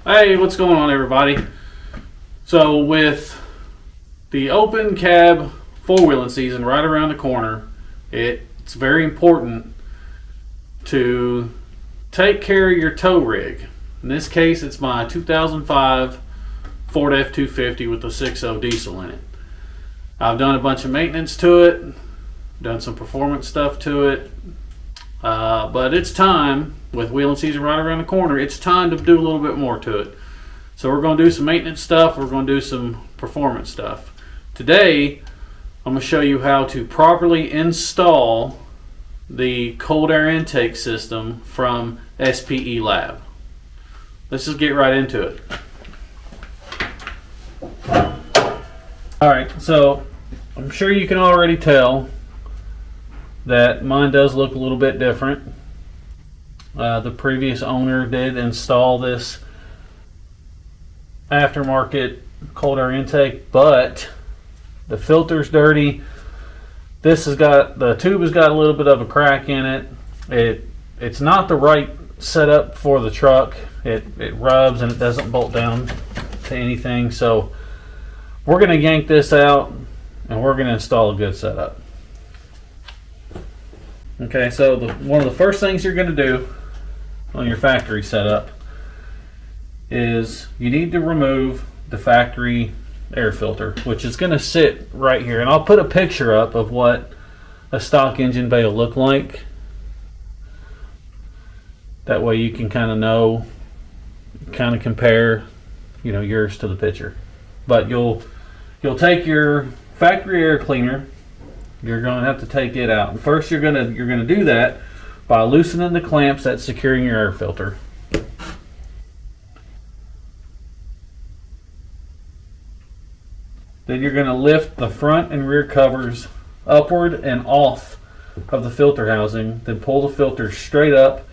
Hey, what's going on, everybody? So with the open cab four-wheeling season right around the corner, it's very important to take care of your tow rig. In this case, it's my 2005 Ford F250 with the 6.0 diesel in it. I've done a bunch of maintenance to it, done some performance stuff to it, but it's time, with wheeling season right around the corner, it's time to do a little bit more to it. So we're going to do some maintenance stuff, we're going to do some performance stuff. Today, I'm going to show you how to properly install the cold air intake system from SPELAB. Let's just get right into it. Alright, so I'm sure you can already tell that mine does look a little bit different. The previous owner did install this aftermarket cold air intake, but the filter's dirty. The tube has got a little bit of a crack in it. It's not the right setup for the truck. It rubs and it doesn't bolt down to anything. So we're going to yank this out and we're going to install a good setup. Okay, so one of the first things you're going to do on your factory setup is you need to remove the factory air filter, which is going to sit right here. And I'll put a picture up of what a stock engine bay will look like. That way you can kind of know, kind of compare, yours to the picture. But you'll take your factory air cleaner. You're going to have to take it out. And first you're going to do that by loosening the clamps that's securing your air filter. Then you're going to lift the front and rear covers upward and off of the filter housing, then pull the filter straight up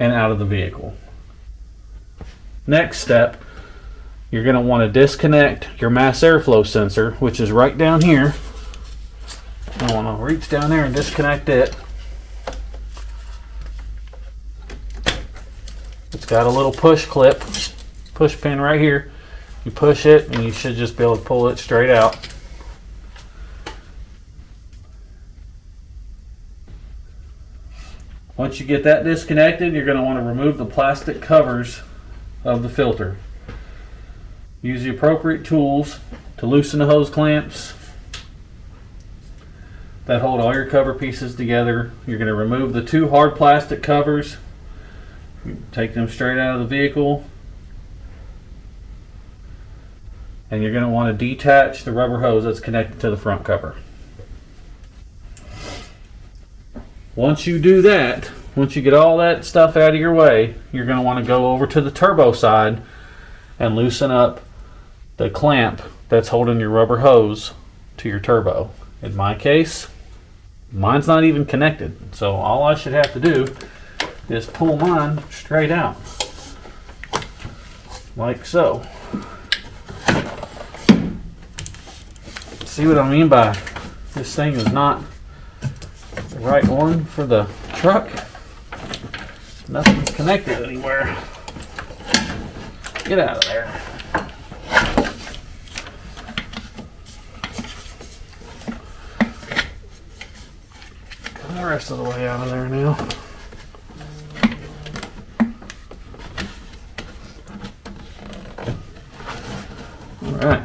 and out of the vehicle. Next step, you're going to want to disconnect your mass airflow sensor, which is right down here. I want to reach down there and disconnect it. It's got a little push pin right here. You push it and you should just be able to pull it straight out. Once you get that disconnected, you're going to want to remove the plastic covers of the filter. Use the appropriate tools to loosen the hose clamps that hold all your cover pieces together. You're going to remove the two hard plastic covers. Take them straight out of the vehicle. And you're going to want to detach the rubber hose that's connected to the front cover. Once you do that, once you get all that stuff out of your way, you're going to want to go over to the turbo side and loosen up the clamp that's holding your rubber hose to your turbo. In my case, mine's not even connected, so all I should have to do is pull mine straight out, like so. See what I mean by this thing is not the right one for the truck? Nothing's connected anywhere. Get out of there. Come the rest of the way out of there now. Alright.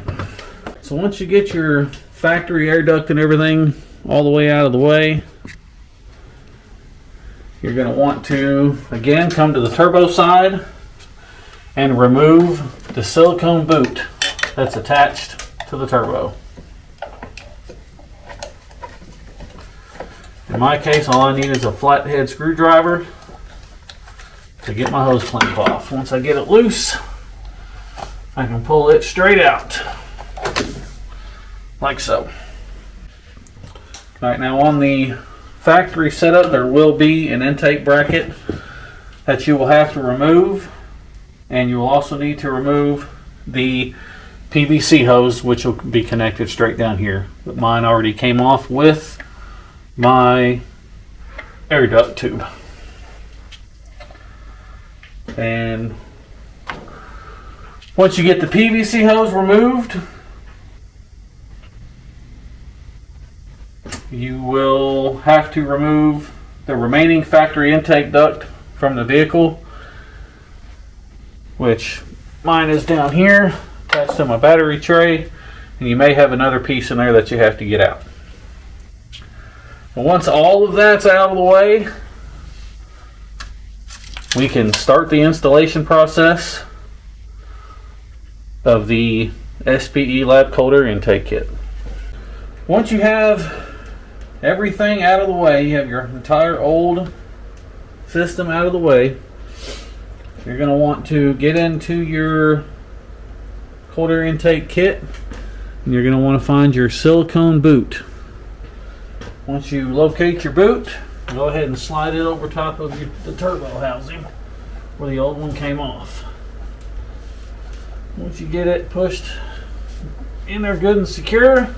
So once you get your factory air duct and everything all the way out of the way, you're going to want to, again, come to the turbo side and remove the silicone boot that's attached to the turbo. In my case, all I need is a flathead screwdriver to get my hose clamp off. Once I get it loose, I can pull it straight out, like so. Alright, now on the factory setup, there will be an intake bracket that you will have to remove, and you will also need to remove the PVC hose, which will be connected straight down here. But mine already came off with my air duct tube. And Once you get the PVC hose removed, you will have to remove the remaining factory intake duct from the vehicle, which mine is down here attached to my battery tray, and you may have another piece in there that you have to get out. But once all of that's out of the way, we can start the installation process of the SPELAB cold air intake kit. Once you have everything out of the way, you have your entire old system out of the way, you're going to want to get into your cold air intake kit, and you're going to want to find your silicone boot. Once you locate your boot, go ahead and slide it over top of the turbo housing where the old one came off. Once you get it pushed in there good and secure,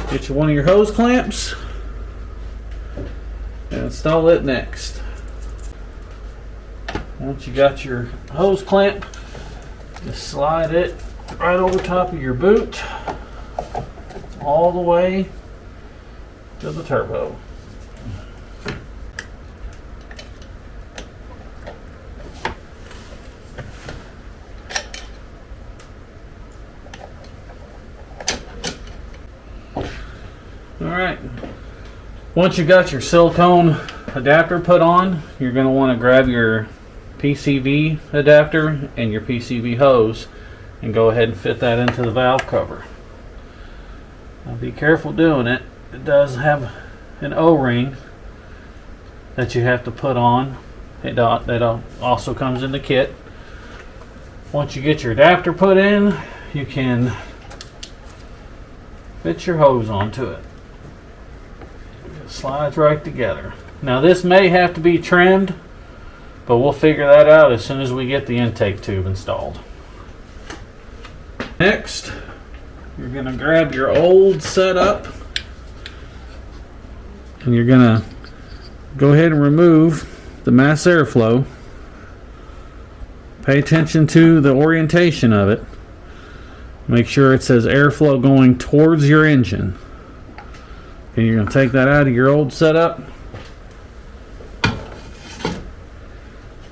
get you one of your hose clamps and install it next. Once you got your hose clamp, just slide it right over top of your boot all the way to the turbo. Alright, once you got your silicone adapter put on, you're going to want to grab your PCV adapter and your PCV hose and go ahead and fit that into the valve cover. Now be careful doing it. It does have an O-ring that you have to put on. That also comes in the kit. Once you get your adapter put in, you can fit your hose onto it. It slides right together. Now this may have to be trimmed, but we'll figure that out as soon as we get the intake tube installed. Next, you're going to grab your old setup and you're going to go ahead and remove the mass airflow. Pay attention to the orientation of it. Make sure it says airflow going towards your engine. And you're going to take that out of your old setup.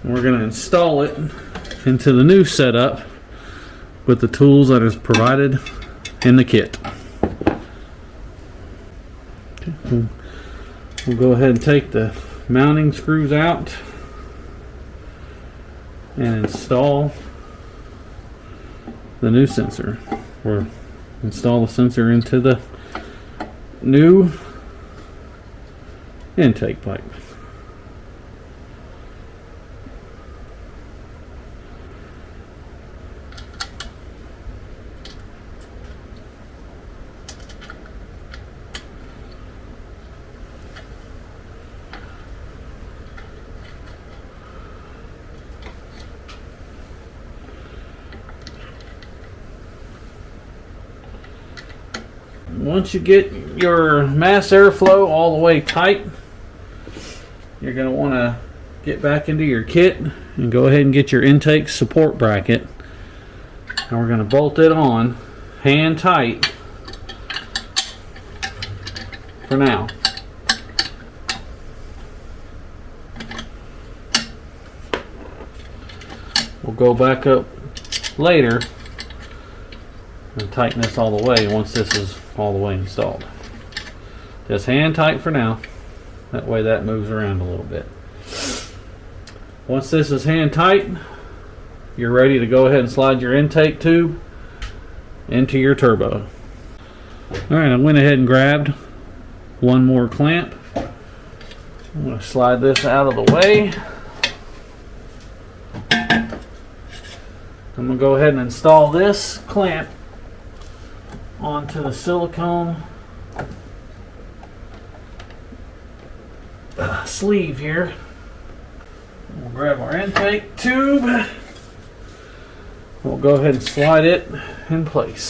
And we're going to install it into the new setup with the tools that is provided in the kit. Okay. We'll go ahead and take the mounting screws out and install the new sensor, or install the sensor into the new intake pipe. Once you get your mass airflow all the way tight, you're going to want to get back into your kit and go ahead and get your intake support bracket. And we're going to bolt it on hand tight for now. We'll go back up later and tighten this all the way once this is all the way installed. Just hand tight for now. That way that moves around a little bit. Once this is hand tight, you're ready to go ahead and slide your intake tube into your turbo. Alright, I went ahead and grabbed one more clamp. I'm going to slide this out of the way. I'm going to go ahead and install this clamp onto the silicone sleeve here. We'll grab our intake tube. We'll go ahead and slide it in place.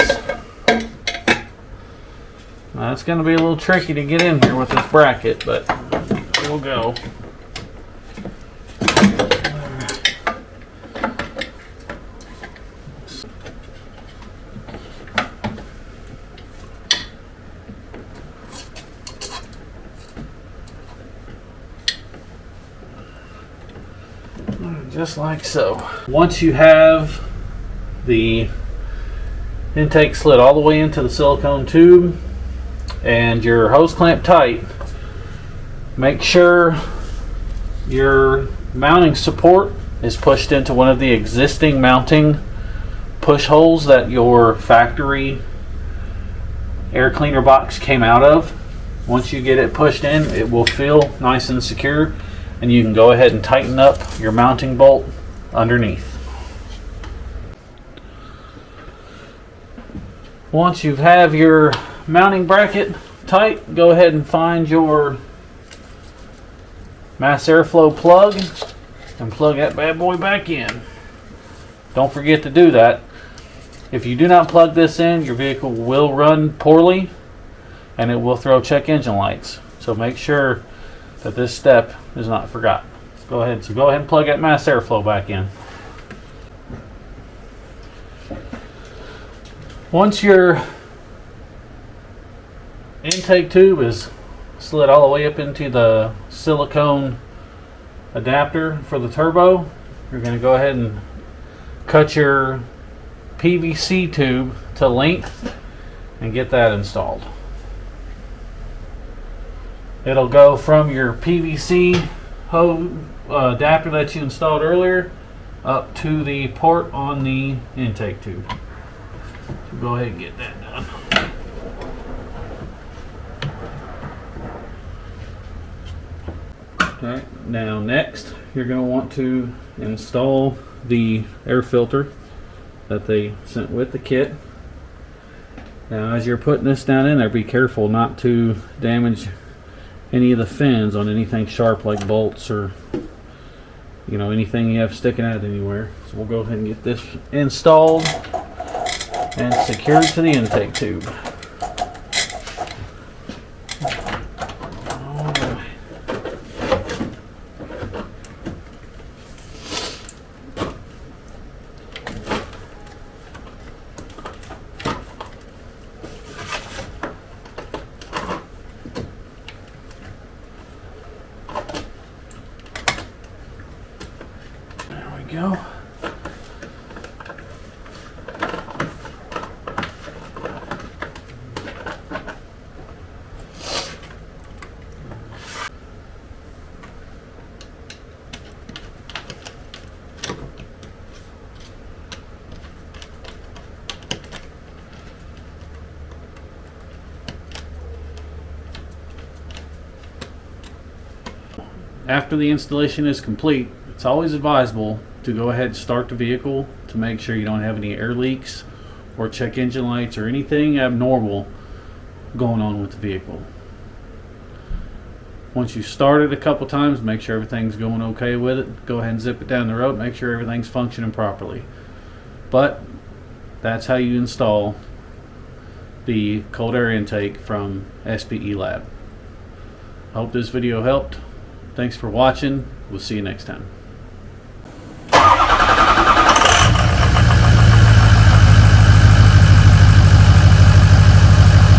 Now it's going to be a little tricky to get in here with this bracket, but we'll go. just like so. Once you have the intake slid all the way into the silicone tube and your hose clamp tight, make sure your mounting support is pushed into one of the existing mounting push holes that your factory air cleaner box came out of. Once you get it pushed in, it will feel nice and secure, and you can go ahead and tighten up your mounting bolt underneath. Once you have your mounting bracket tight, go ahead and find your mass airflow plug and plug that bad boy back in. Don't forget to do that. If you do not plug this in, your vehicle will run poorly and it will throw check engine lights. So make sure that this step is not forgotten. Go ahead and plug that mass airflow back in. Once your intake tube is slid all the way up into the silicone adapter for the turbo, you're going to go ahead and cut your PVC tube to length and get that installed. It'll go from your PVC adapter that you installed earlier up to the port on the intake tube. So go ahead and get that done. Alright, now next you're going to want to install the air filter that they sent with the kit. Now as you're putting this down in there, be careful not to damage any of the fins on anything sharp like bolts or anything you have sticking out anywhere. So we'll go ahead and get this installed and secured to the intake tube. There we go. After the installation is complete, it's always advisable to go ahead and start the vehicle to make sure you don't have any air leaks or check engine lights or anything abnormal going on with the vehicle. Once you start it a couple times, make sure everything's going okay with it. Go ahead and zip it down the road, make sure everything's functioning properly. But that's how you install the cold air intake from SPELAB. I hope this video helped. Thanks for watching. We'll see you next time.